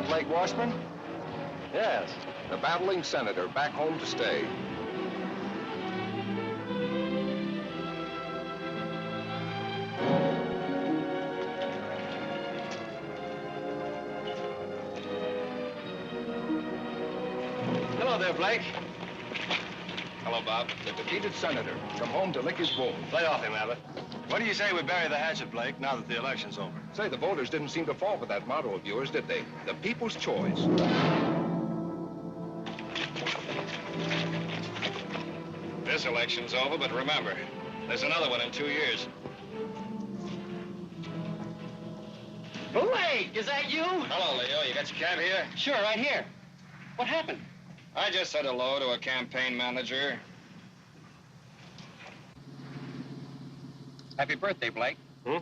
Blake Washburn? Yes. The battling senator back home to stay. Hello there, Blake. Hello, Bob. The defeated senator come home to lick his wounds. Lay off him, Abbott. What do you say we bury the hatchet, Blake, now that the election's over? Say, the voters didn't seem to fall for that motto of yours, did they? The people's choice. This election's over, but remember, there's another one in 2 years. Blake, is that you? Hello, Leo. You got your cab here? Sure, right here. What happened? I just said hello to a campaign manager. Happy birthday, Blake. Hmm?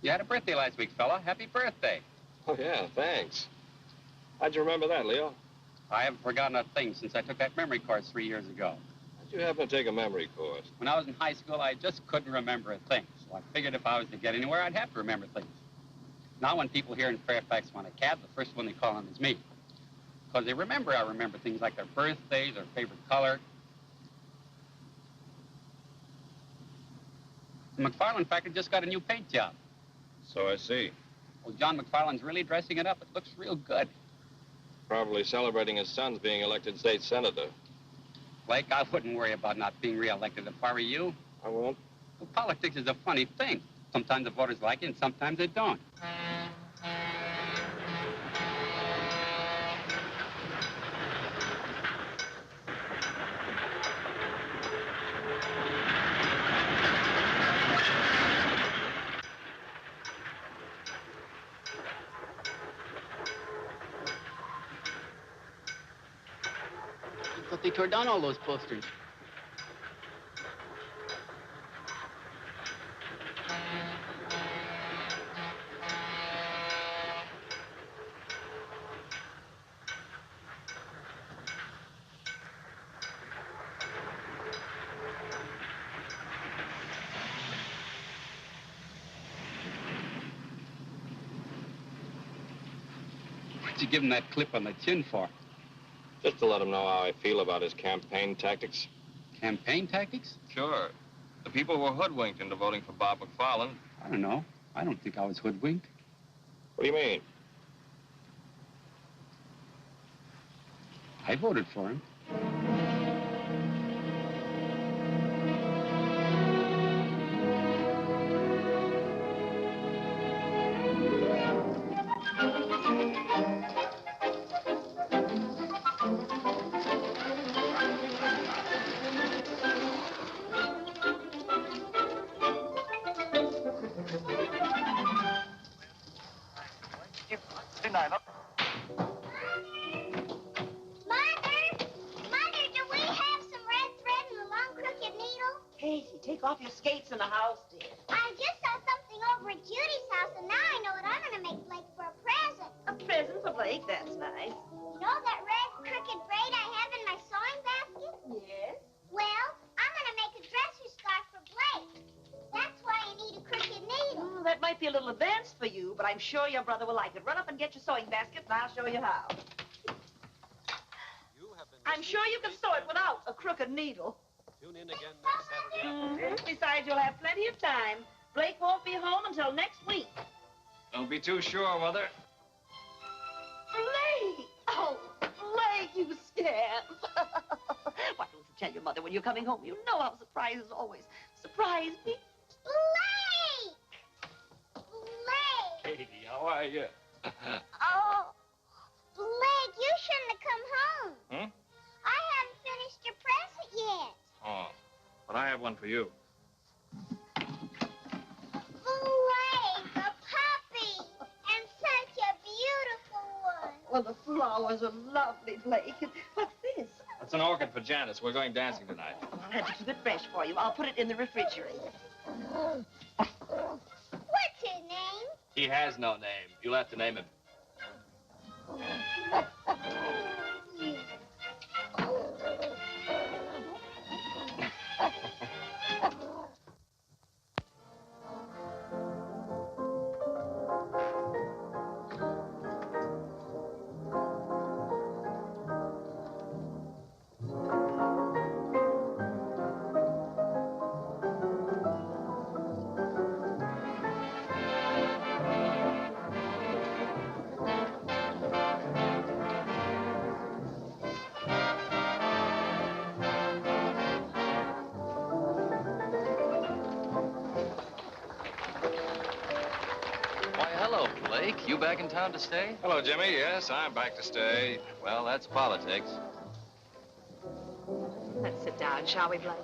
You had a birthday last week, fella. Happy birthday. Oh, yeah, thanks. How'd you remember that, Leo? I haven't forgotten a thing since I took that memory course 3 years ago. How'd you happen to take a memory course? When I was in high school, I just couldn't remember a thing. So I figured if I was to get anywhere, I'd have to remember things. Now when people here in Fairfax want a cab, the first one they call on is me. Because they remember I remember things like their birthdays, their favorite color. The MacFarland factory just got a new paint job. So I see. Well, John MacFarland's really dressing it up. It looks real good. Probably celebrating his son's being elected state senator. Blake, I wouldn't worry about not being reelected if I were you. I won't. Well, politics is a funny thing. Sometimes the voters like it and sometimes they don't. I thought they tore down all those posters. What'd you give him that clip on the chin for? Just to let him know how I feel about his campaign tactics. Campaign tactics? Sure. The people were hoodwinked into voting for Bob McFarland. I don't know. I don't think I was hoodwinked. What do you mean? I voted for him. Take off your skates in the house, dear. I just saw something over at Judy's house, and now I know what I'm going to make Blake for a present. A present for Blake? That's nice. You know that red crooked braid I have in my sewing basket? Yes. Well, I'm going to make a dresser scarf for Blake. That's why I need a crooked needle. Oh, that might be a little advanced for you, but I'm sure your brother will like it. Run up and get your sewing basket, and I'll show you how. I'm sure you can sew it without a crooked needle. Tune in again next Saturday. Besides, you'll have plenty of time. Blake won't be home until next week. Don't be too sure, Mother. Blake! Oh, Blake, you scamp. Why don't you tell your mother when you're coming home? You know how surprises always surprise me. Blake! Blake! Katie, how are you? Oh, Blake, you shouldn't have come home. Hmm? I haven't finished your present yet. Oh, but I have one for you. Blake, a puppy, and such a beautiful one. Well, the flowers are lovely, Blake. What's this? That's an orchid for Janice. We're going dancing tonight. Oh, I'll have to keep it fresh for you. I'll put it in the refrigerator. What's his name? He has no name. You'll have to name him. back in town to stay? Hello, Jimmy. Yes, I'm back to stay. Well, that's politics. Let's sit down, shall we, Blake?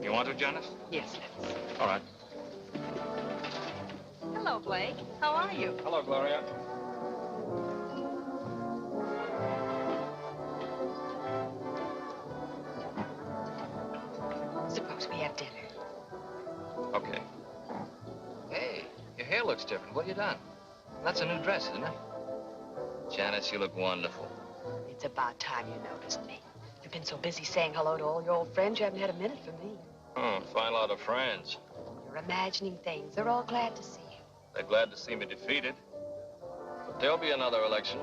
You want to, Janice? Yes, let's. All right. Hello, Blake. How are you? Hello, Gloria. Suppose we have dinner. Okay. Hey, your hair looks different. What have you done? That's a new dress, isn't it? Janice, you look wonderful. It's about time you noticed me. You've been so busy saying hello to all your old friends, you haven't had a minute for me. Fine lot of friends. You're imagining things. They're all glad to see you. They're glad to see me defeated. But there'll be another election.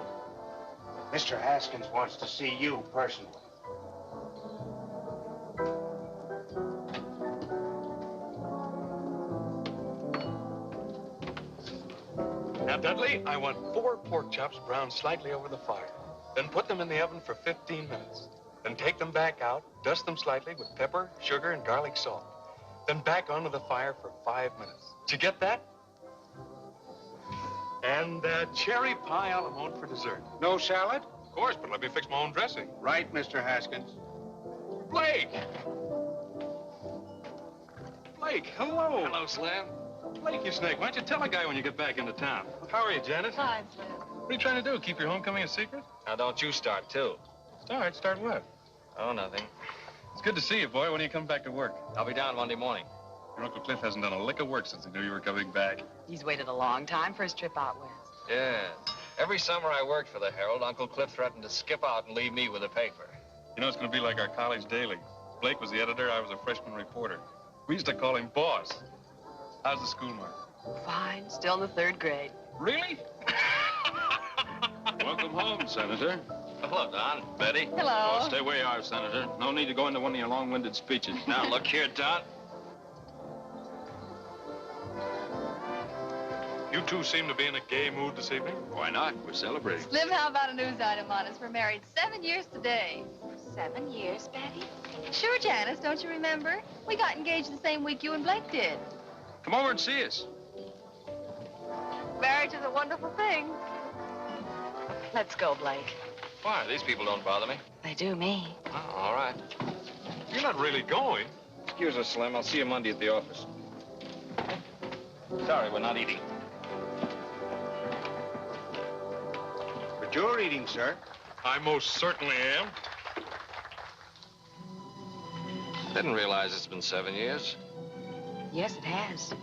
Mr. Haskins wants to see you personally. Now, Dudley, I want 4 pork chops browned slightly over the fire. Then put them in the oven for 15 minutes. Then take them back out, dust them slightly with pepper, sugar, and garlic salt. Then back onto the fire for 5 minutes. Did you get that? And cherry pie a la mode for dessert. No salad? Of course, but let me fix my own dressing. Right, Mr. Haskins. Blake! Blake, hello. Hello, Slim. Blake, you snake, why don't you tell a guy when you get back into town? How are you, Janet? Fine, Slim. What are you trying to do, keep your homecoming a secret? Now, don't you start, too. Start what? Oh, nothing. It's good to see you, boy. When do you come back to work? I'll be down Monday morning. Your Uncle Cliff hasn't done a lick of work since he knew you were coming back. He's waited a long time for his trip out west. Yeah. Every summer I worked for the Herald, Uncle Cliff threatened to skip out and leave me with the paper. You know, it's going to be like our college daily. Blake was the editor, I was a freshman reporter. We used to call him Boss. How's the school mark? Fine. Still in the 3rd grade. Really? Welcome home, Senator. Hello, Don. Betty. Hello. Oh, stay where you are, Senator. No need to go into one of your long-winded speeches. Now, look here, Don. You two seem to be in a gay mood this evening. Why not? We're celebrating. Slim, how about a news item on us? We're married 7 years today. 7 years, Betty? Sure, Janice, don't you remember? We got engaged the same week you and Blake did. Come over and see us. Marriage is a wonderful thing. Let's go, Blake. Why? These people don't bother me. They do me. Oh, all right. You're not really going. Excuse us, Slim. I'll see you Monday at the office. Sorry, we're not eating. But you're eating, sir. I most certainly am. Didn't realize it's been 7 years. Yes, it has.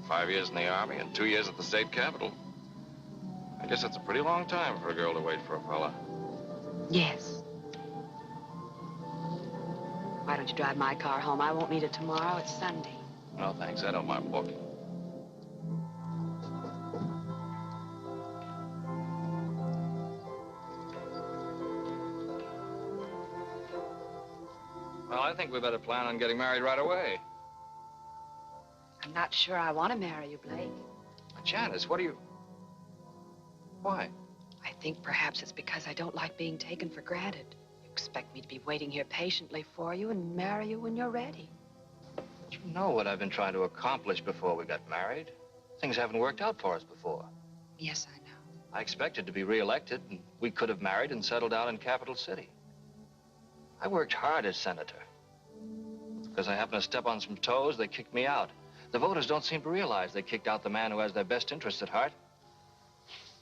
5 years in the Army and 2 years at the state capitol. I guess that's a pretty long time for a girl to wait for a fella. Yes. Why don't you drive my car home? I won't need it tomorrow. It's Sunday. No, thanks. I don't mind walking. Well, I think we better plan on getting married right away. I'm not sure I want to marry you, Blake. Janice, what are you... Why? I think perhaps it's because I don't like being taken for granted. You expect me to be waiting here patiently for you and marry you when you're ready. You know what I've been trying to accomplish before we got married. Things haven't worked out for us before. Yes, I know. I expected to be re-elected, and we could have married and settled down in Capital City. I worked hard as senator. Because I happened to step on some toes, they kicked me out. The voters don't seem to realize they kicked out the man who has their best interests at heart.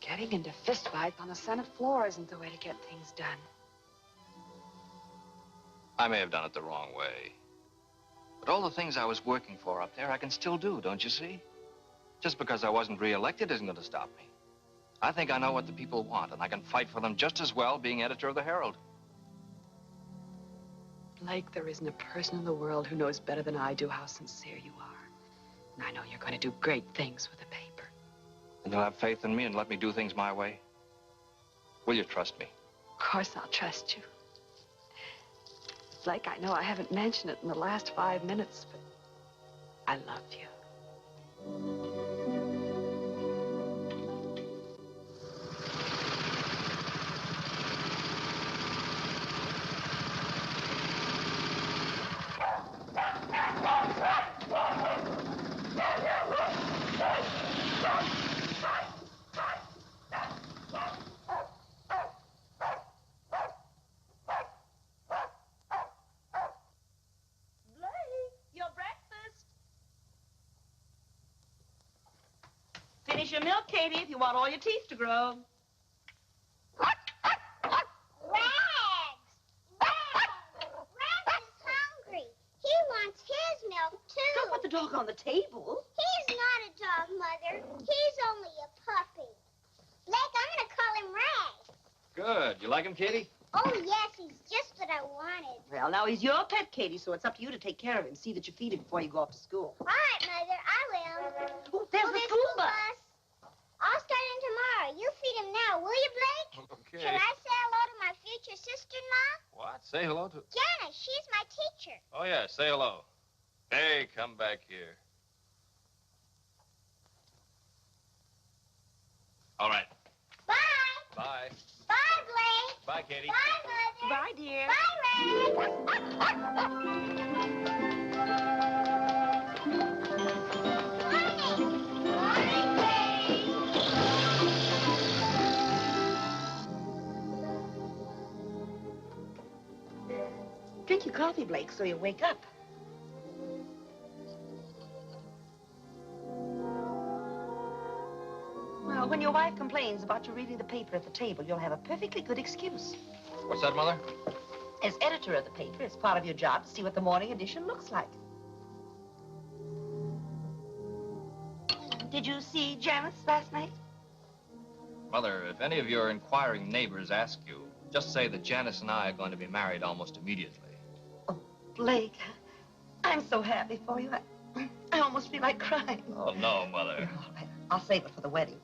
Getting into fistfights on the Senate floor isn't the way to get things done. I may have done it the wrong way. But all the things I was working for up there, I can still do, don't you see? Just because I wasn't re-elected isn't going to stop me. I think I know what the people want, and I can fight for them just as well being editor of the Herald. Blake, there isn't a person in the world who knows better than I do how sincere you are. And I know you're going to do great things with the paper. And you'll have faith in me and let me do things my way? Will you trust me? Of course I'll trust you. Blake, I know I haven't mentioned it in the last 5 minutes, but I love you. Here's your milk, Katie, if you want all your teeth to grow. He wants his milk, too. Don't put the dog on the table. He's not a dog, Mother. He's only a puppy. Blake, I'm going to call him Rags. Good. You like him, Katie? Oh, yes, he's just what I wanted. Well, now he's your pet, Katie, so it's up to you to take care of him. See that you feed him before you go off to school. All right, Mother, I will. Oh, there's the school bus. I'll start in tomorrow. You feed him now, will you, Blake? Okay. Can I say hello to my future sister-in-law? What? Say hello to... Janice, she's my teacher. Oh, yeah, say hello. Hey, come back here. All right. Bye. Bye. Bye, Blake. Bye, Katie. Bye, Mother. Bye, dear. Drink your coffee, Blake, so you wake up. Well, when your wife complains about you reading the paper at the table, you'll have a perfectly good excuse. What's that, Mother? As editor of the paper, it's part of your job to see what the morning edition looks like. Did you see Janice last night? Mother, if any of your inquiring neighbors ask you, just say that Janice and I are going to be married almost immediately. Oh, Blake, I'm so happy for you. I almost feel like crying. Oh, no, Mother. All right, I'll save it for the wedding.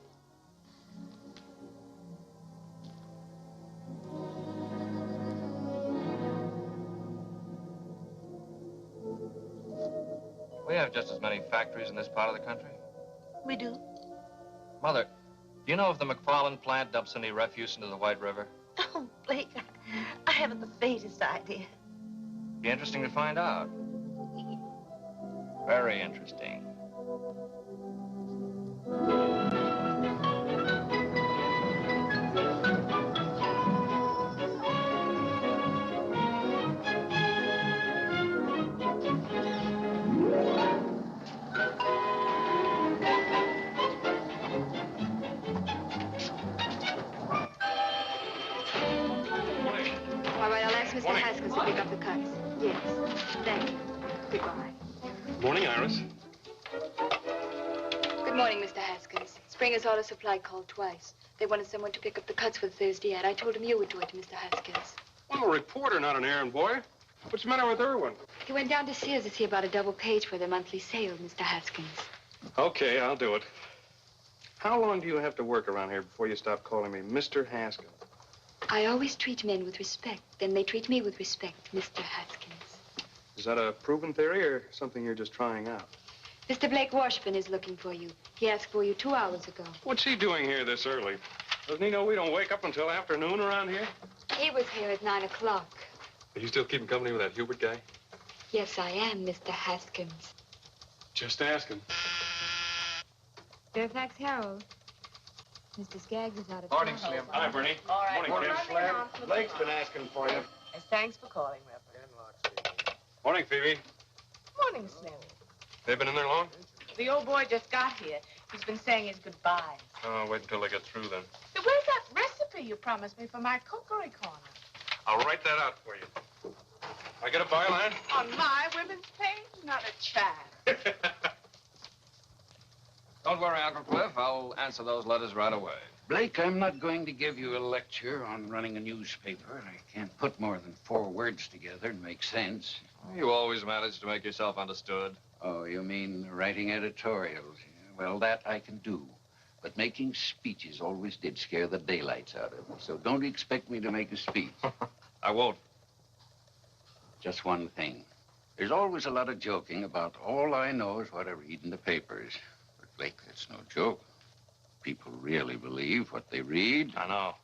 We have just as many factories in this part of the country. We do. Mother, do you know if the MacFarland plant dumps any refuse into the White River? Oh, Blake, I haven't the faintest idea. Be interesting to find out. Very interesting. All right, I'll ask Mr. Haskins to pick up the cuts. Yes. Thank you. Goodbye. Morning, Iris. Good morning, Mr. Haskins. Springer's Auto Supply called twice. They wanted someone to pick up the cuts for the Thursday ad. I told him you would do it, Mr. Haskins. I'm a reporter, not an errand boy. What's the matter with Irwin? He went down to Sears to see about a double page for their monthly sale, Mr. Haskins. Okay, I'll do it. How long do you have to work around here before you stop calling me Mr. Haskins? I always treat men with respect. Then they treat me with respect, Mr. Haskins. Is that a proven theory or something you're just trying out? Mr. Blake Washburn is looking for you. He asked for you 2 hours ago. What's he doing here this early? Doesn't he know we don't wake up until afternoon around here? He was here at 9 o'clock. Are you still keeping company with that Hubert guy? Yes, I am, Mr. Haskins. Just asking. Fairfax Herald. Mr. Skaggs is out of Morning, town. Slim. Hi, Bernie. All right. Morning, Ken. Slim. Blake's been asking for you. Thanks for calling, Reverend. Morning, Phoebe. Morning, Slim. They been in there long? The old boy just got here. He's been saying his goodbyes. Oh, wait until they get through then. Hey, where's that recipe you promised me for my cookery corner? I'll write that out for you. I get a byline? On my women's page? Not a child. Don't worry, Uncle Cliff. I'll answer those letters right away. Blake, I'm not going to give you a lecture on running a newspaper. I can't put more than 4 words together and make sense. You always manage to make yourself understood. Oh, you mean writing editorials? Well, that I can do. But making speeches always did scare the daylights out of me. So don't expect me to make a speech. I won't. Just one thing. There's always a lot of joking about all I know is what I read in the papers. But, Blake, that's no joke. People really believe what they read. I know.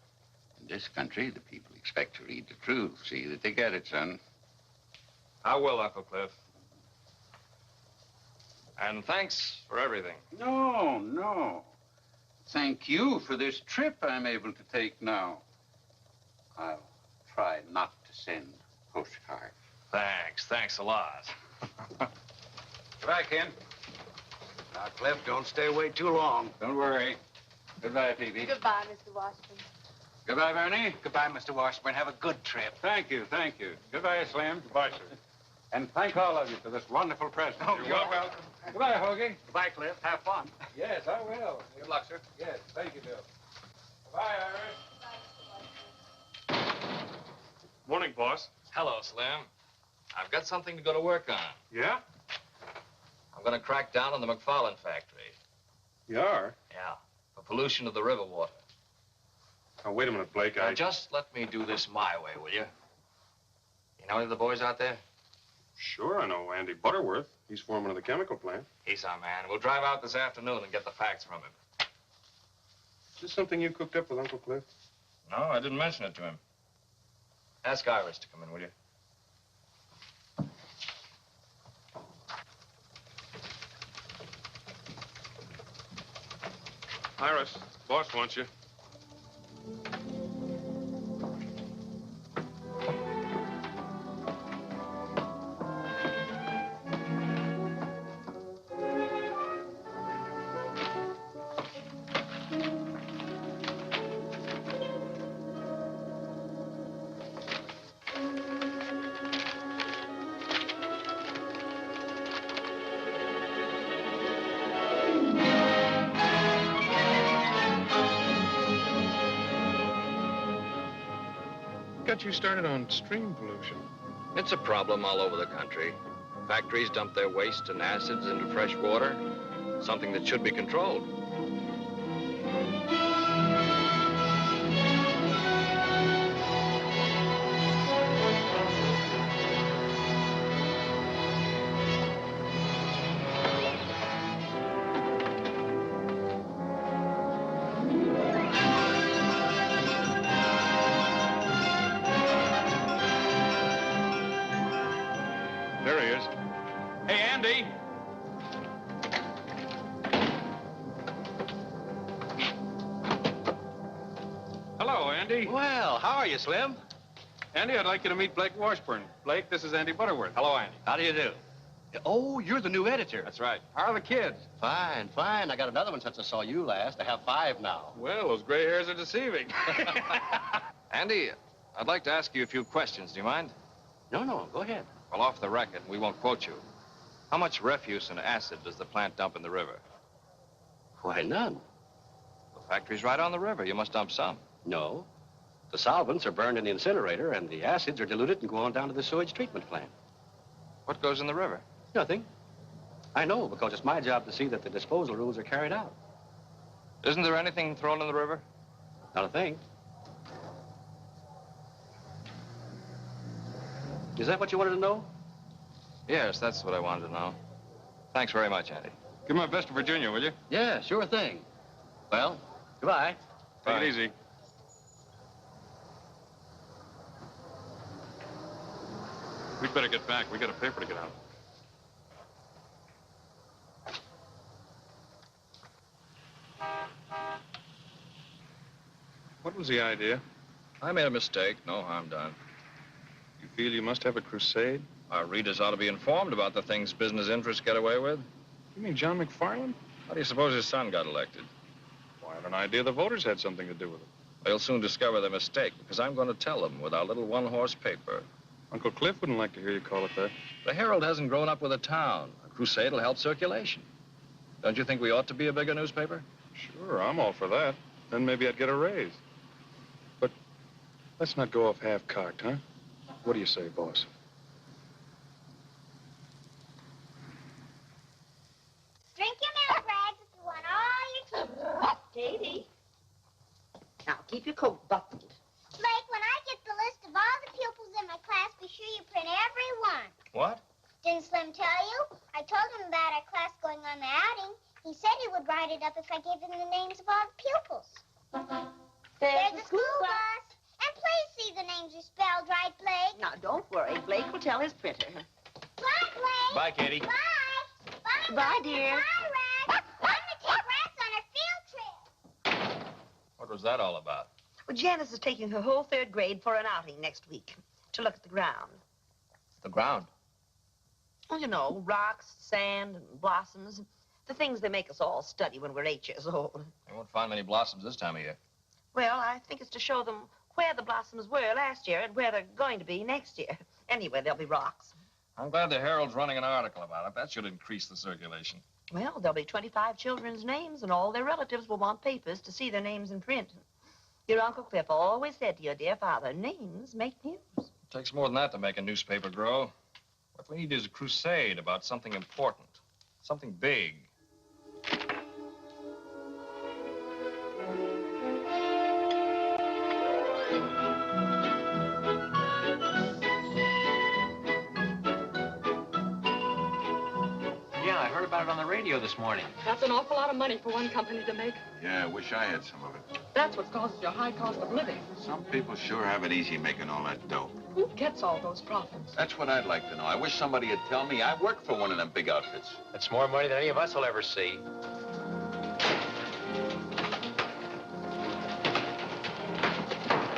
In this country, the people expect to read the truth. See that they get it, son. I will, Uncle Cliff. And thanks for everything. No, no. Thank you for this trip I'm able to take now. I'll try not to send postcards. Thanks a lot. Goodbye, Ken. Now, Cliff, don't stay away too long. Don't worry. Goodbye, Phoebe. Goodbye, Mr. Washburn. Goodbye, Bernie. Goodbye, Mr. Washburn. Have a good trip. Thank you, thank you. Goodbye, Slim. Goodbye, sir. And thank all of you for this wonderful present. Oh, you're welcome. Goodbye, Hoagie. Goodbye, Cliff. Have fun. Yes, I will. Good luck, sir. Yes, thank you, Bill. Goodbye, Iris. Morning, boss. Hello, Slim. I've got something to go to work on. Yeah? I'm going to crack down on the MacFarland factory. You are? Yeah, for pollution of the river water. Oh, wait a minute, Blake. Now, just let me do this my way, will you? You know any of the boys out there? Sure, I know Andy Butterworth. He's foreman of the chemical plant. He's our man. We'll drive out this afternoon and get the facts from him. Is this something you cooked up with Uncle Cliff? No, I didn't mention it to him. Ask Iris to come in, will you? Iris, boss wants you. Got you started on stream pollution. It's a problem all over the country. Factories dump their waste and acids into fresh water, something that should be controlled. There he is. Hey, Andy. Hello, Andy. Well, how are you, Slim? Andy, I'd like you to meet Blake Washburn. Blake, this is Andy Butterworth. Hello, Andy. How do you do? Oh, you're the new editor. That's right. How are the kids? Fine, fine. I got another one since I saw you last. I have 5 now. Well, those gray hairs are deceiving. Andy, I'd like to ask you a few questions. Do you mind? No, go ahead. Well, off the record, we won't quote you. How much refuse and acid does the plant dump in the river? Why, none. The factory's right on the river. You must dump some. No. The solvents are burned in the incinerator, and the acids are diluted and go on down to the sewage treatment plant. What goes in the river? Nothing. I know, because it's my job to see that the disposal rules are carried out. Isn't there anything thrown in the river? Not a thing. Is that what you wanted to know? Yes, that's what I wanted to know. Thanks very much, Andy. Give my best to Virginia, will you? Yeah, sure thing. Well, goodbye. Take it easy. We'd better get back. We got a paper to get out. What was the idea? I made a mistake. No harm done. You feel you must have a crusade? Our readers ought to be informed about the things business interests get away with. You mean John MacFarland? How do you suppose his son got elected? Well, I had an idea the voters had something to do with it. They'll soon discover their mistake, because I'm going to tell them with our little one-horse paper. Uncle Cliff wouldn't like to hear you call it that. The Herald hasn't grown up with a town. A crusade will help circulation. Don't you think we ought to be a bigger newspaper? Sure, I'm all for that. Then maybe I'd get a raise. But let's not go off half-cocked, huh? What do you say, boss? Drink your milk, Rags, if you want all your teeth. Katie. Now, keep your coat buttoned. Blake, when I get the list of all the pupils in my class, be sure you print every one. What? Didn't Slim tell you? I told him about our class going on the outing. He said he would write it up if I gave him the names of all the pupils. There's the school bus. And please see the names are spelled right, Blake. Now, don't worry. Blake will tell his printer. Bye, Blake. Bye, Katie. Bye. Bye, Bye, dear. Bye, Rags. I'm going to take Rags on a field trip. What was that all about? Well, Janice is taking her whole 3rd grade for an outing next week to look at the ground. The ground. Well, you know, rocks, sand, and blossoms. The things they make us all study when we're 8 years old. They won't find many blossoms this time of year. Well, I think it's to show them where the blossoms were last year and where they're going to be next year. Anyway, there'll be rocks. I'm glad the Herald's running an article about it. That should increase the circulation. Well, there'll be 25 children's names, and all their relatives will want papers to see their names in print. Your Uncle Cliff always said to your dear father, names make news. It takes more than that to make a newspaper grow. What we need is a crusade about something important, something big. Yeah, I heard about it on the radio this morning. That's an awful lot of money for one company to make. Yeah, I wish I had some of it. That's what causes your high cost of living. Some people sure have it easy making all that dough. Who gets all those profits? That's what I'd like to know. I wish somebody would tell me I work for one of them big outfits. That's more money than any of us will ever see.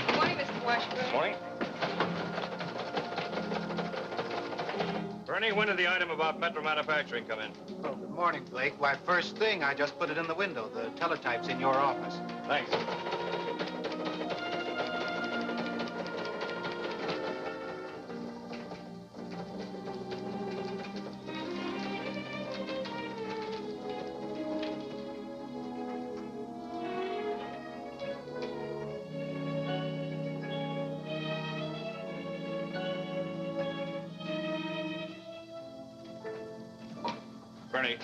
Good morning, Mr. Washburn. Morning. Bernie, when did the item about Metro Manufacturing come in? Oh, good morning, Blake. Why, first thing, I just put it in the window. The teletype's in your office. Thanks. Bernie,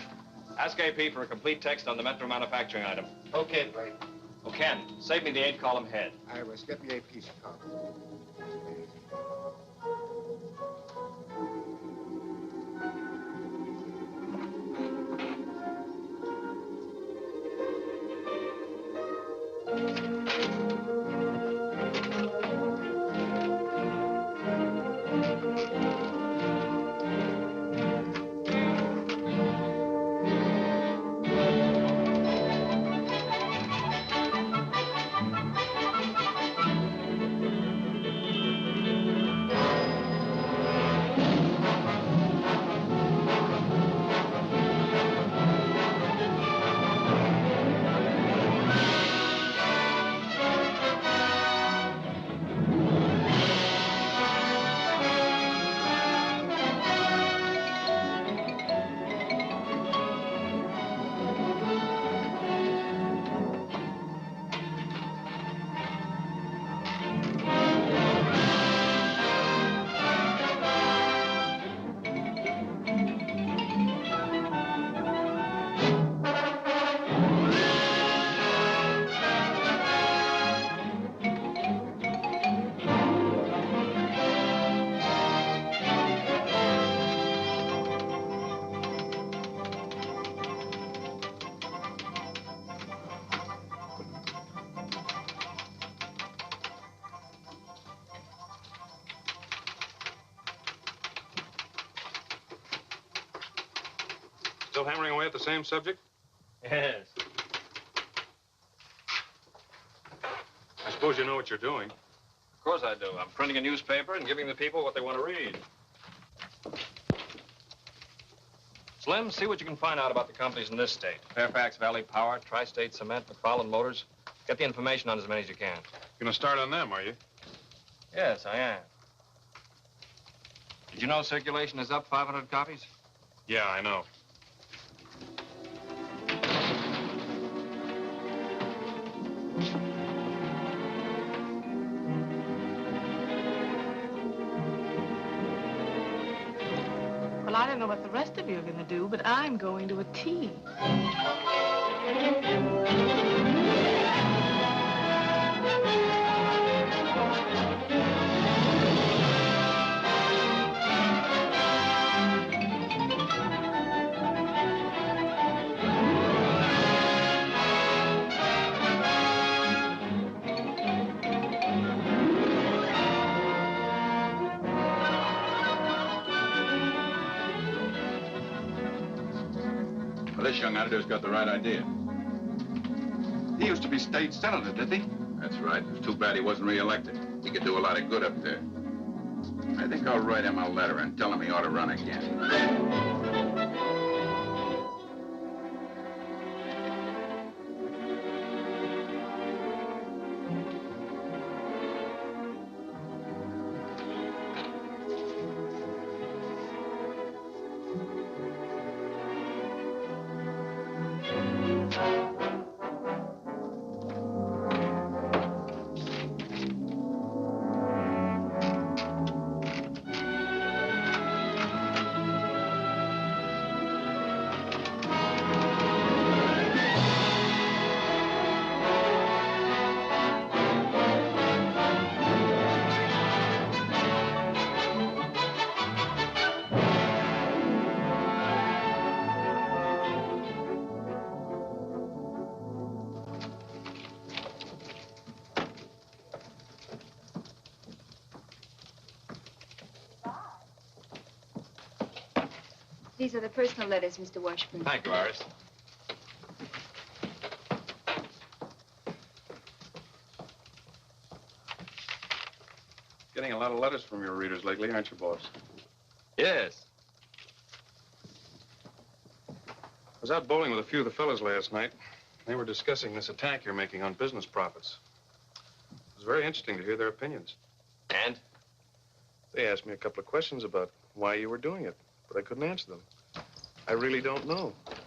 ask AP for a complete text on the Metro Manufacturing item. Okay, Blake. Oh, Ken, save me the 8-column head. I was get me a piece of copy. Still hammering away at the same subject? Yes. I suppose you know what you're doing. Of course I do. I'm printing a newspaper and giving the people what they want to read. Slim, see what you can find out about the companies in this state. Fairfax Valley Power, Tri-State Cement, McFarland Motors. Get the information on as many as you can. You're gonna start on them, are you? Yes, I am. Did you know circulation is up 500 copies? Yeah, I know. Well, I don't know what the rest of you are going to do, but I'm going to a tea. Well, this young editor's got the right idea. He used to be state senator, did he? That's right. It's too bad he wasn't re-elected. He could do a lot of good up there. I think I'll write him a letter and tell him he ought to run again. These are the personal letters, Mr. Washburn. Thank you, Iris. Getting a lot of letters from your readers lately, aren't you, boss? Yes. I was out bowling with a few of the fellas last night. They were discussing this attack you're making on business profits. It was very interesting to hear their opinions. And? They asked me a couple of questions about why you were doing it, but I couldn't answer them. I really don't know. Blake,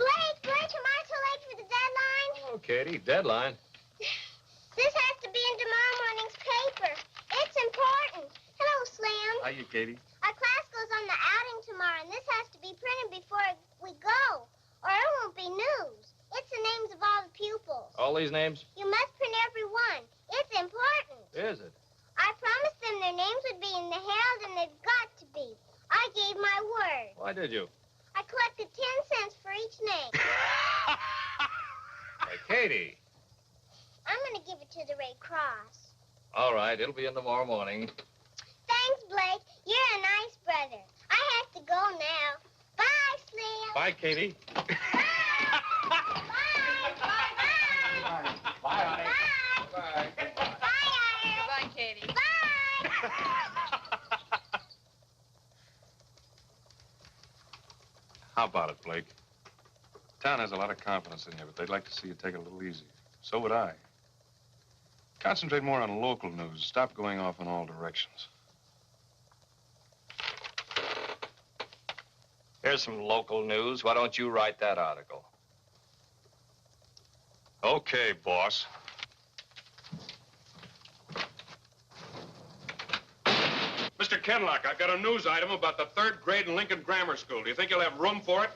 am I too late for the deadline? Oh, Katie, deadline. This has to be in tomorrow morning's paper. It's important. Hello, Slim. Hiya, Katie. Our class goes on the outing tomorrow, and this has to be printed before we go, or it won't be news. It's the names of all the pupils. All these names? You must print every one. It's important. Is it? I promised them their names would be in the Herald, and they've got to be. I gave my word. Why did you? I collected 10 cents for each name. Hey, Katie. I'm going to give it to the Red Cross. All right, it'll be in tomorrow morning. Thanks, Blake. You're a nice brother. I have to go now. Bye, Slim. Bye, Katie. Bye. Goodbye, Katie. How about it, Blake? Town has a lot of confidence in you, but they'd like to see you take it a little easier. So would I. Concentrate more on local news. Stop going off in all directions. Here's some local news. Why don't you write that article? Okay, boss. Mr. Kenlock, I've got a news item about the 3rd grade in Lincoln Grammar School. Do you think you'll have room for it?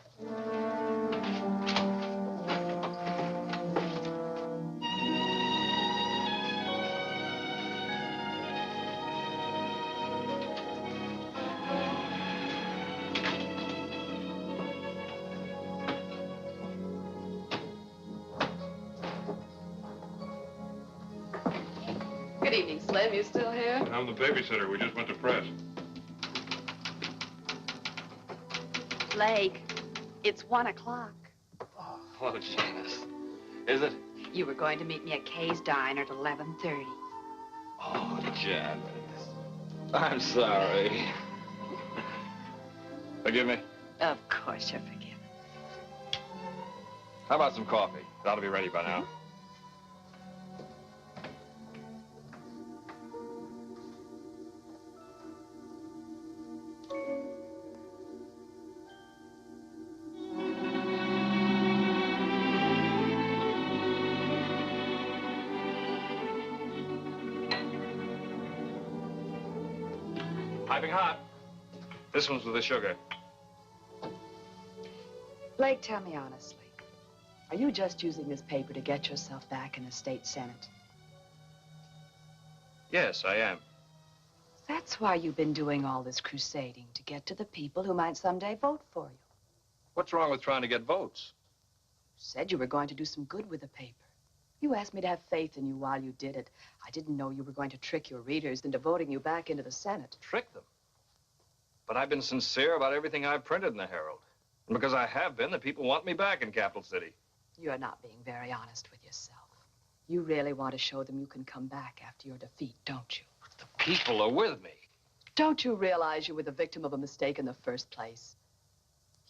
Good evening, Slim. You still here? I'm the babysitter. We just went to press. Blake, it's 1 o'clock. Oh, Janice. Is it? You were going to meet me at Kay's Diner at 11:30. Oh, Janice. I'm sorry. Forgive me? Of course you're forgiven. How about some coffee? It ought to be ready by now. Piping hot. This one's with the sugar. Blake, tell me honestly. Are you just using this paper to get yourself back in the state senate? Yes, I am. That's why you've been doing all this crusading, to get to the people who might someday vote for you. What's wrong with trying to get votes? You said you were going to do some good with the paper. You asked me to have faith in you while you did it. I didn't know you were going to trick your readers into voting you back into the Senate. Trick them? But I've been sincere about everything I've printed in the Herald. And because I have been, the people want me back in Capital City. You're not being very honest with yourself. You really want to show them you can come back after your defeat, don't you? The people are with me. Don't you realize you were the victim of a mistake in the first place?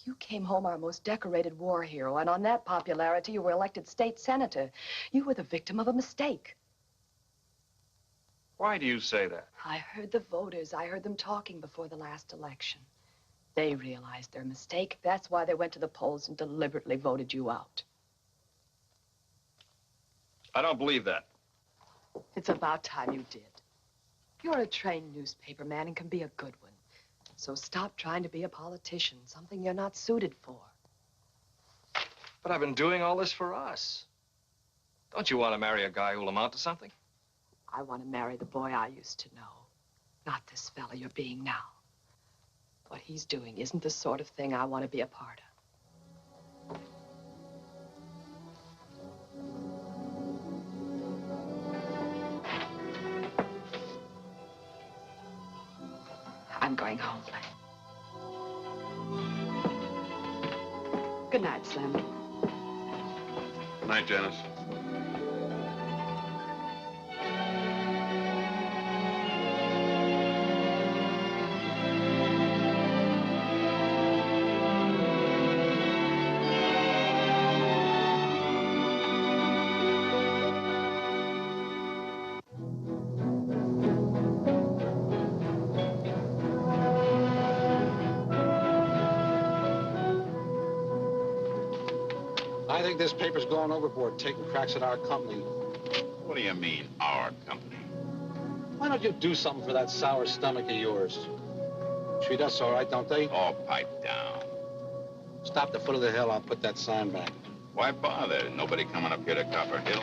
You came home our most decorated war hero, and on that popularity, you were elected state senator. You were the victim of a mistake. Why do you say that? I heard the voters. I heard them talking before the last election. They realized their mistake. That's why they went to the polls and deliberately voted you out. I don't believe that. It's about time you did. You're a trained newspaper man and can be a good one. So stop trying to be a politician, something you're not suited for. But I've been doing all this for us. Don't you want to marry a guy who'll amount to something? I want to marry the boy I used to know, not this fella you're being now. What he's doing isn't the sort of thing I want to be a part of. going home. Good night, Slim. Good night, Janice. I think this paper's going overboard, taking cracks at our company. What do you mean, our company? Why don't you do something for that sour stomach of yours? Treat us all right, don't they? Oh, pipe down. Stop the foot of the hill, I'll put that sign back. Why bother? Nobody coming up here to Copper Hill.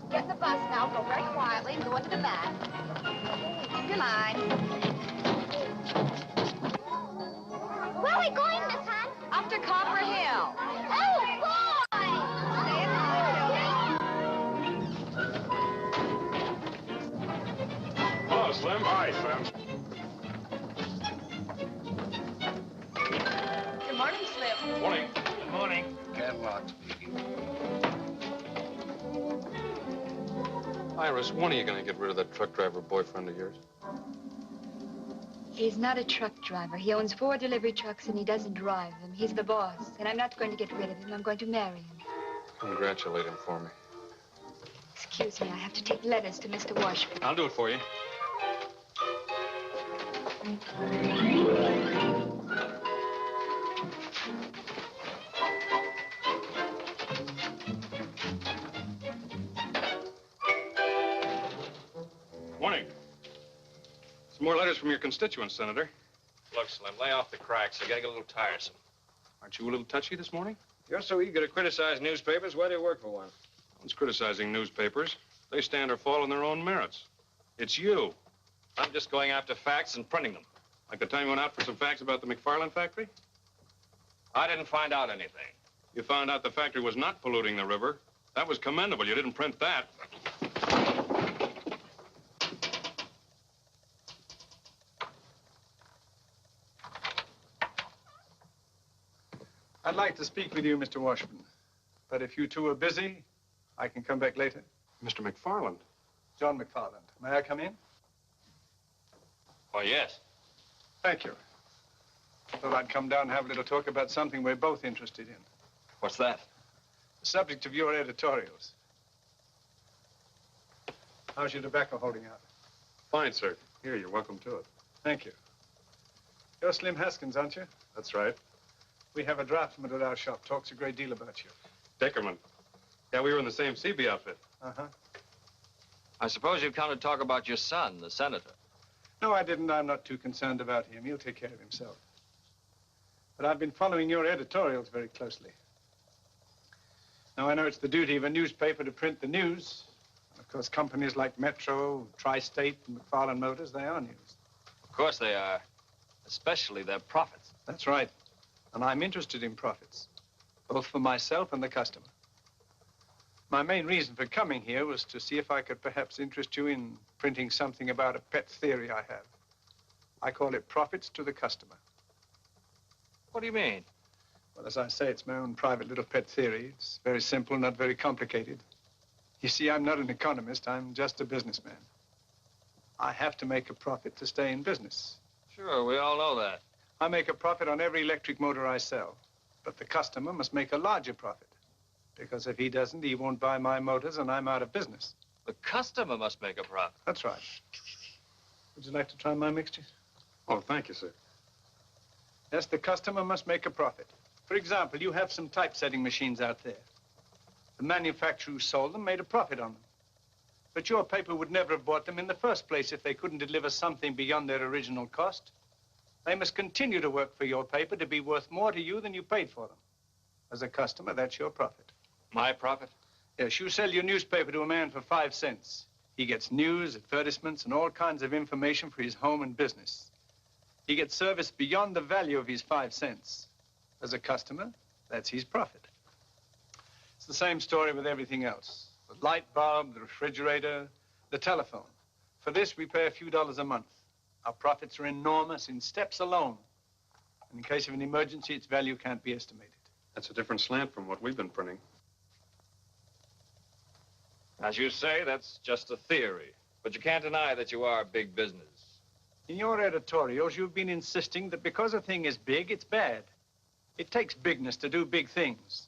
Get in the bus now, go very quietly, and go into the back. Keep your line. Where are we going, Miss Hunt? Up to Copper Hill. Oh, boy! Stay in line, Hello, Slim. Hi, Slim. Good morning, Slim. Morning. Good morning. Catalogs. Iris, when are you going to get rid of that truck driver boyfriend of yours? He's not a truck driver. He owns 4 delivery trucks and he doesn't drive them. He's the boss, and I'm not going to get rid of him. I'm going to marry him. Congratulate him for me. Excuse me, I have to take letters to Mr. Washburn. I'll do it for you. Morning. Some more letters from your constituents, Senator. Look, Slim, lay off the cracks. They're getting a little tiresome. Aren't you a little touchy this morning? You're so eager to criticize newspapers. Why do you work for one? No one's criticizing newspapers. They stand or fall on their own merits. It's you. I'm just going after facts and printing them. Like the time you went out for some facts about the MacFarland factory? I didn't find out anything. You found out the factory was not polluting the river. That was commendable. You didn't print that. I'd like to speak with you, Mr. Washburn. But if you two are busy, I can come back later. Mr. MacFarland. John MacFarland. May I come in? Oh, yes. Thank you. Thought I'd come down and have a little talk about something we're both interested in. What's that? The subject of your editorials. How's your tobacco holding out? Fine, sir. Here, you're welcome to it. Thank you. You're Slim Haskins, aren't you? That's right. We have a draftsman at our shop. Talks a great deal about you. Dickerman. Yeah, we were in the same CB outfit. Uh-huh. I suppose you've come to talk about your son, the senator. No, I didn't. I'm not too concerned about him. He'll take care of himself. But I've been following your editorials very closely. Now, I know it's the duty of a newspaper to print the news. Of course, companies like Metro, Tri-State, and McFarland Motors, they are news. Of course they are. Especially their profits. That's right. And I'm interested in profits, both for myself and the customer. My main reason for coming here was to see if I could perhaps interest you in printing something about a pet theory I have. I call it profits to the customer. What do you mean? Well, as I say, it's my own private little pet theory. It's very simple, not very complicated. You see, I'm not an economist. I'm just a businessman. I have to make a profit to stay in business. Sure, we all know that. I make a profit on every electric motor I sell. But the customer must make a larger profit. Because if he doesn't, he won't buy my motors and I'm out of business. The customer must make a profit. That's right. Would you like to try my mixture? Oh, thank you, sir. Yes, the customer must make a profit. For example, you have some typesetting machines out there. The manufacturer who sold them made a profit on them. But your paper would never have bought them in the first place if they couldn't deliver something beyond their original cost. They must continue to work for your paper to be worth more to you than you paid for them. As a customer, that's your profit. My profit? Yes, you sell your newspaper to a man for 5 cents. He He gets news, advertisements, and all kinds of information for his home and business. He gets service beyond the value of his 5 cents. As a customer, that's his profit. It's the same story with everything else. The light bulb, the refrigerator, the telephone. For this, we pay a few dollars a month. Our profits are enormous in steps alone. And in case of an emergency, its value can't be estimated. That's a different slant from what we've been printing. As you say, that's just a theory. But you can't deny that you are big business. In your editorials, you've been insisting that because a thing is big, it's bad. It takes bigness to do big things.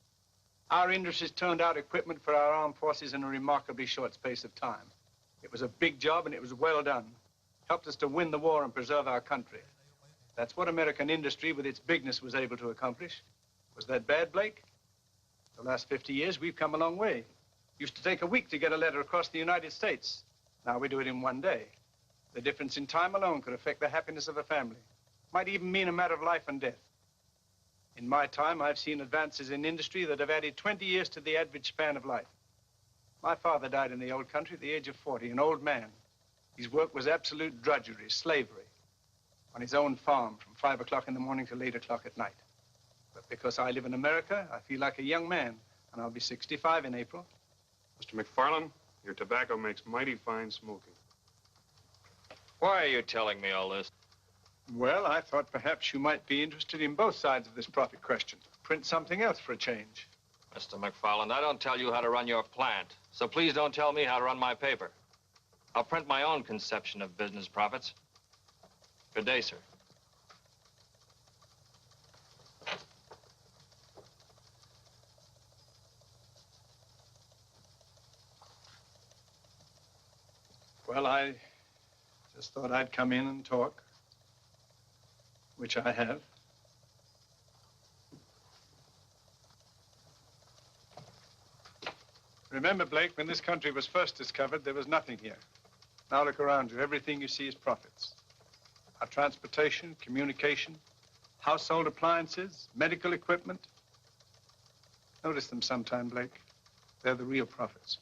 Our industries turned out equipment for our armed forces in a remarkably short space of time. It was a big job, and it was well done. Helped us to win the war and preserve our country. That's what American industry, with its bigness, was able to accomplish. Was that bad, Blake? The last 50 years, we've come a long way. Used to take a week to get a letter across the United States. Now we do it in 1 day. The difference in time alone could affect the happiness of a family. Might even mean a matter of life and death. In my time, I've seen advances in industry that have added 20 years to the average span of life. My father died in the old country at the age of 40, an old man. His work was absolute drudgery, slavery, on his own farm from 5 o'clock in the morning till 8 o'clock at night. But because I live in America, I feel like a young man, and I'll be 65 in April. Mr. MacFarland, your tobacco makes mighty fine smoking. Why are you telling me all this? Well, I thought perhaps you might be interested in both sides of this profit question. Print something else for a change. Mr. MacFarland, I don't tell you how to run your plant, so please don't tell me how to run my paper. I'll print my own conception of business profits. Good day, sir. Well, I just thought I'd come in and talk, which I have. Remember, Blake, when this country was first discovered, there was nothing here. Now look around you. Everything you see is profits. Our transportation, communication, household appliances, medical equipment. Notice them sometime, Blake. They're the real profits.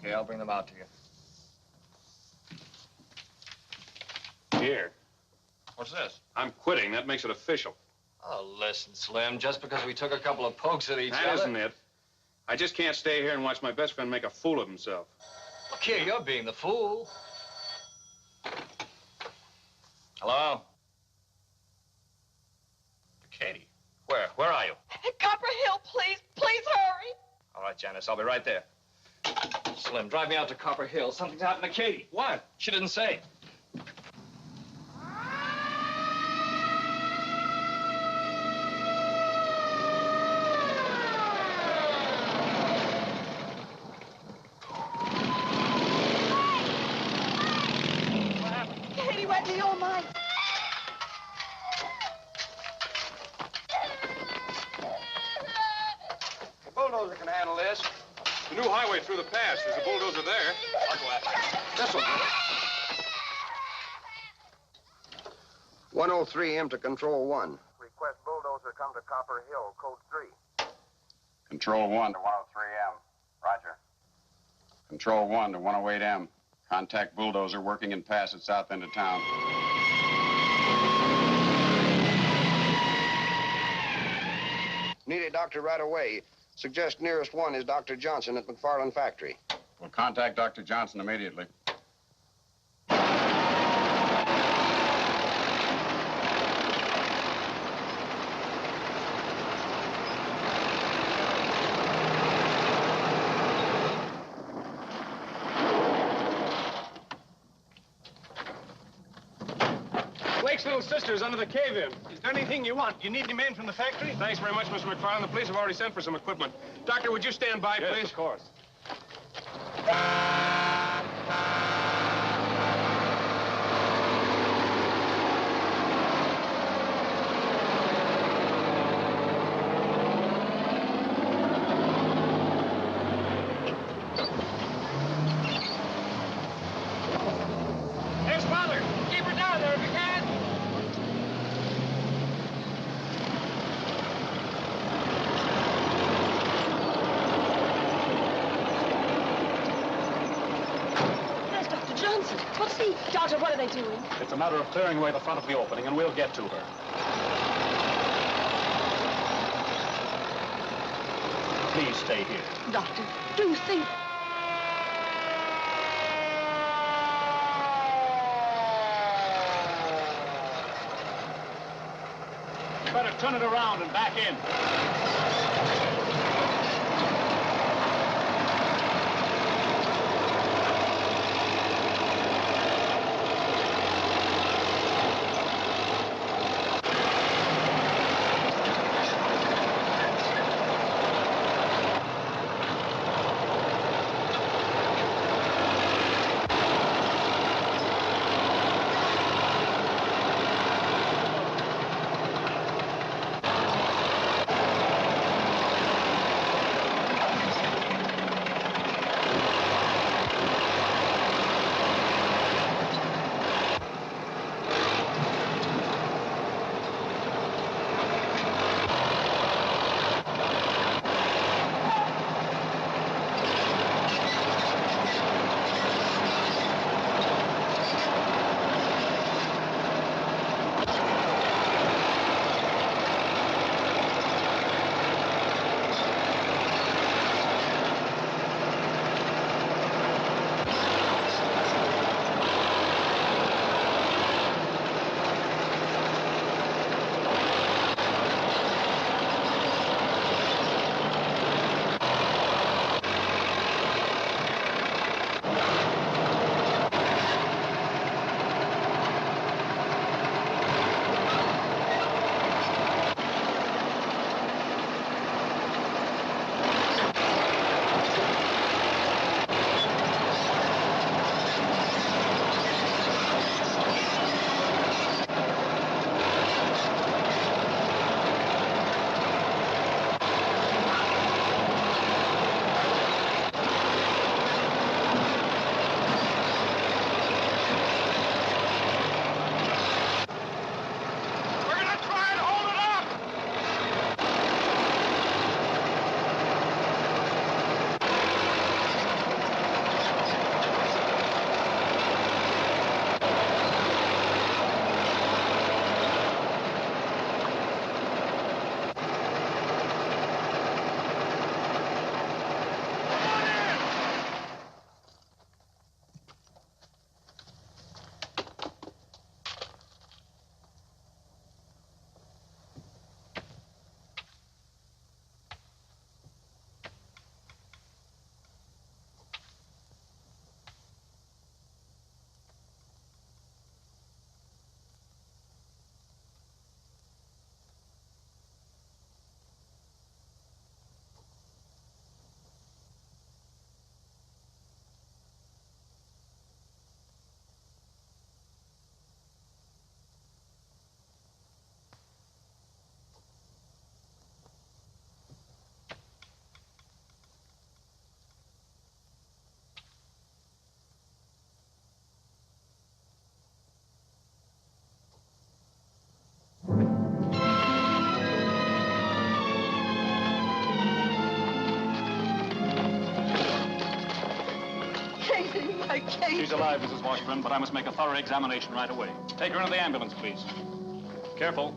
Okay, I'll bring them out to you. Here. What's this? I'm quitting. That makes it official. Oh, listen, Slim, just because we took a couple of pokes at each other... That isn't it. I just can't stay here and watch my best friend make a fool of himself. Look here, you're being the fool. Hello? Katie, where? Where are you? Copper Hill, please. Please hurry. All right, Janice, I'll be right there. Slim, drive me out to Copper Hill. Something's happened to Katie. What? She didn't say. Katie went to your mind. The bulldozer can handle this. The new highway through the pass. There's a bulldozer there. I'll go after it. This will do it. 103M to Control 1. Request bulldozer come to Copper Hill, code 3. Control 1 to 103M. Roger. Control 1 to 108M. Contact bulldozer working in pass at south end of town. Need a doctor right away. Suggest nearest one is Dr. Johnson at MacFarland Factory. We'll contact Dr. Johnson immediately. Blake's little sister's under the cave-in. Is there anything you want? You need any men from the factory? Thanks very much, Mr. MacFarland. The police have already sent for some equipment. Doctor, would you stand by, please? Yes, of course. Here's Father. Keep her down there if you can. There's Dr. Johnson. What's he? Doctor, what are they doing? It's a matter of clearing away the front of the opening, and we'll get to her. Please stay here. Doctor, do think. You better turn it around and back in. can't. She's alive, Mrs. Washburn, but I must make a thorough examination right away. Take her into the ambulance, please. Careful.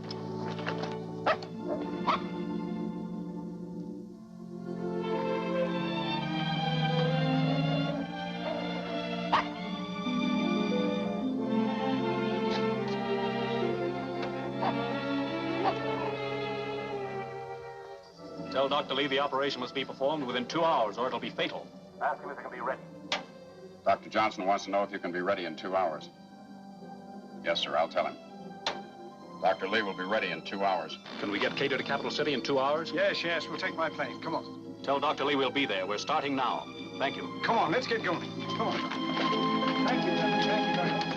Tell Dr. Lee the operation must be performed within 2 hours, or it'll be fatal. Ask him if he can be ready. Dr. Johnson wants to know if you can be ready in 2 hours. Yes, sir, I'll tell him. Dr. Lee will be ready in 2 hours. Can we get Cato to Capital City in 2 hours? Yes, yes, we'll take my plane. Come on. Tell Dr. Lee we'll be there. We're starting now. Thank you. Come on, let's get going. Come on. Thank you, Reverend. Thank you very much.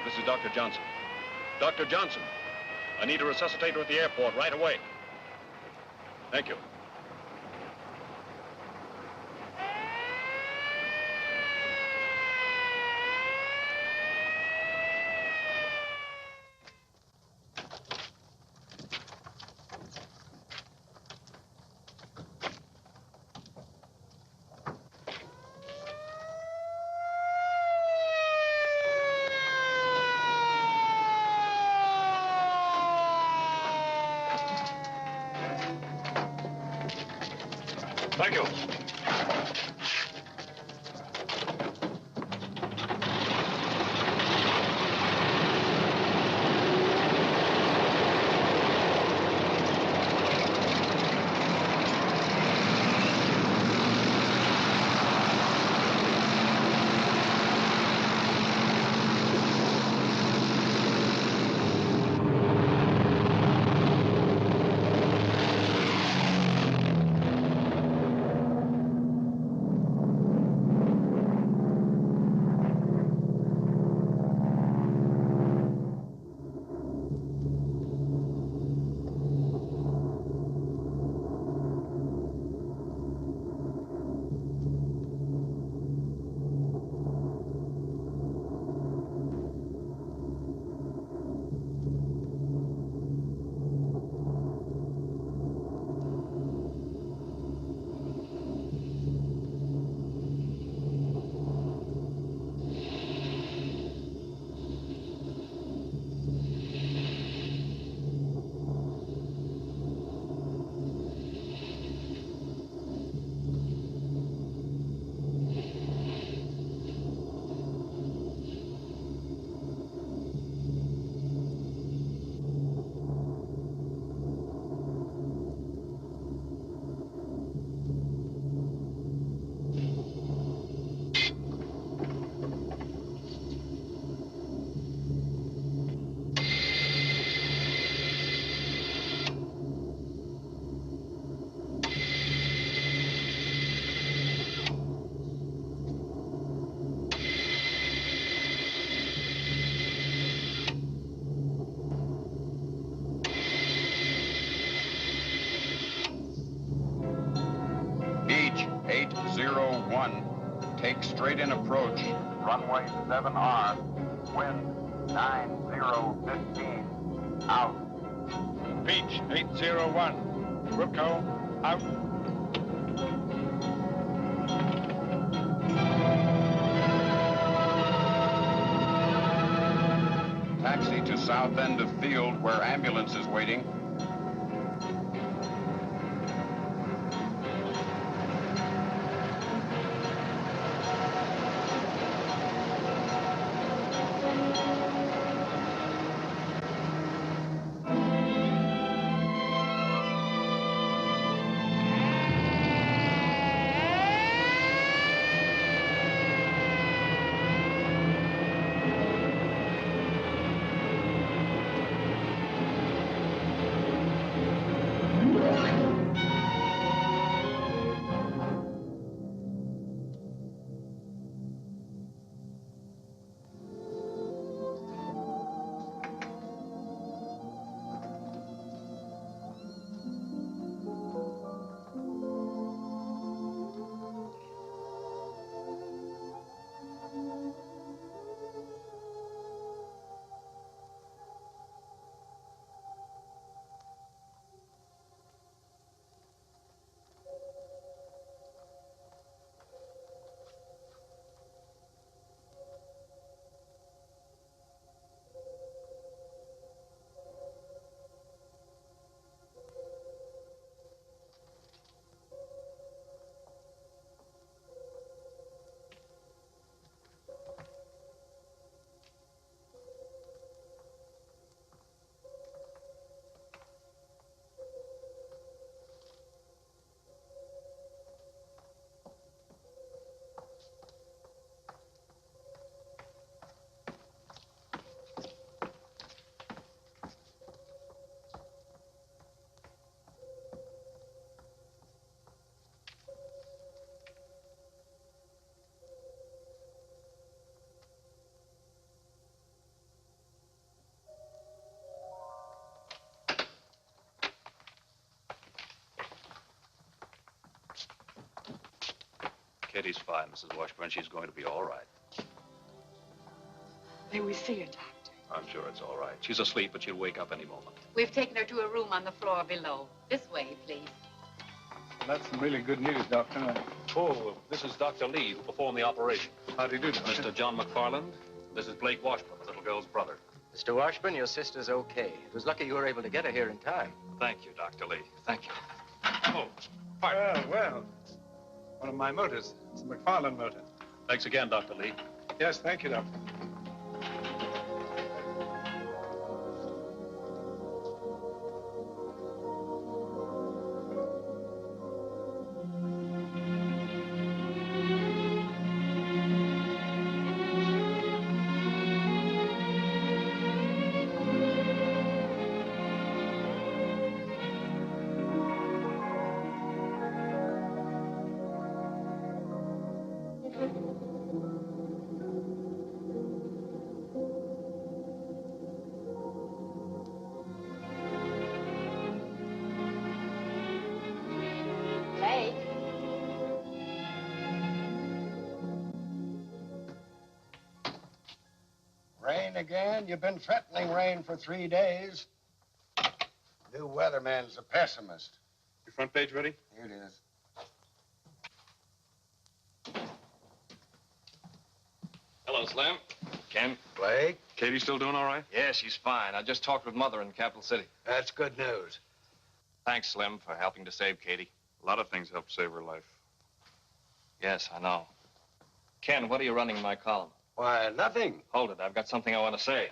This is Dr. Johnson. Dr. Johnson, I need a resuscitator at the airport right away. Thank you. Thank you. Take straight in approach. Runway 7R. Wind 9015. Out. Beach 801. Wilco, out. Taxi to south end of field where ambulance is waiting. Katie's fine, Mrs. Washburn. She's going to be all right. May we see her, Doctor? I'm sure it's all right. She's asleep, but she'll wake up any moment. We've taken her to a room on the floor below. This way, please. Well, that's some really good news, Doctor. Oh, this is Dr. Lee, who performed the operation. How do you do, Doctor? Mr. John MacFarland. This is Blake Washburn, the little girl's brother. Mr. Washburn, your sister's okay. It was lucky you were able to get her here in time. Thank you, Dr. Lee. Thank you. Oh, well. One of my motors. It's a MacFarland motor. Thanks again, Dr. Lee. Yes, thank you, Doctor. Again? You've been threatening rain for 3 days. New weatherman's a pessimist. Your front page ready? Here it is. Hello, Slim. Ken. Blake? Katie still doing all right? Yeah, she's fine. I just talked with Mother in Capital City. That's good news. Thanks, Slim, for helping to save Katie. A lot of things helped save her life. Yes, I know. Ken, what are you running in my column? Why, nothing. Hold it. I've got something I want to say.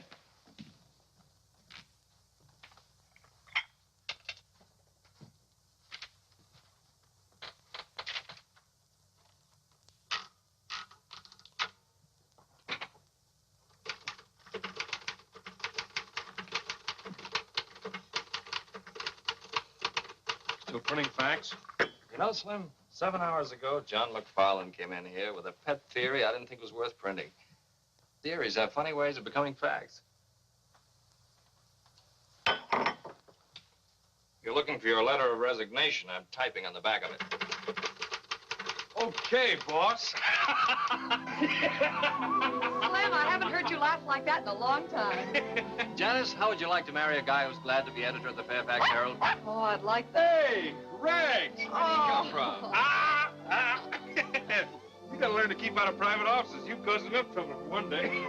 Still printing facts? You know, Slim, 7 hours ago, John MacFarland came in here with a pet theory I didn't think was worth printing. Theories have funny ways of becoming facts. You're looking for your letter of resignation. I'm typing on the back of it. Okay, boss. Slim, I haven't heard you laugh like that in a long time. Janice, how would you like to marry a guy who's glad to be editor of the Fairfax Herald? Oh, I'd like that. Hey, Rags! Where did he come from? You gotta learn to keep out of private offices. You caused enough trouble for one day.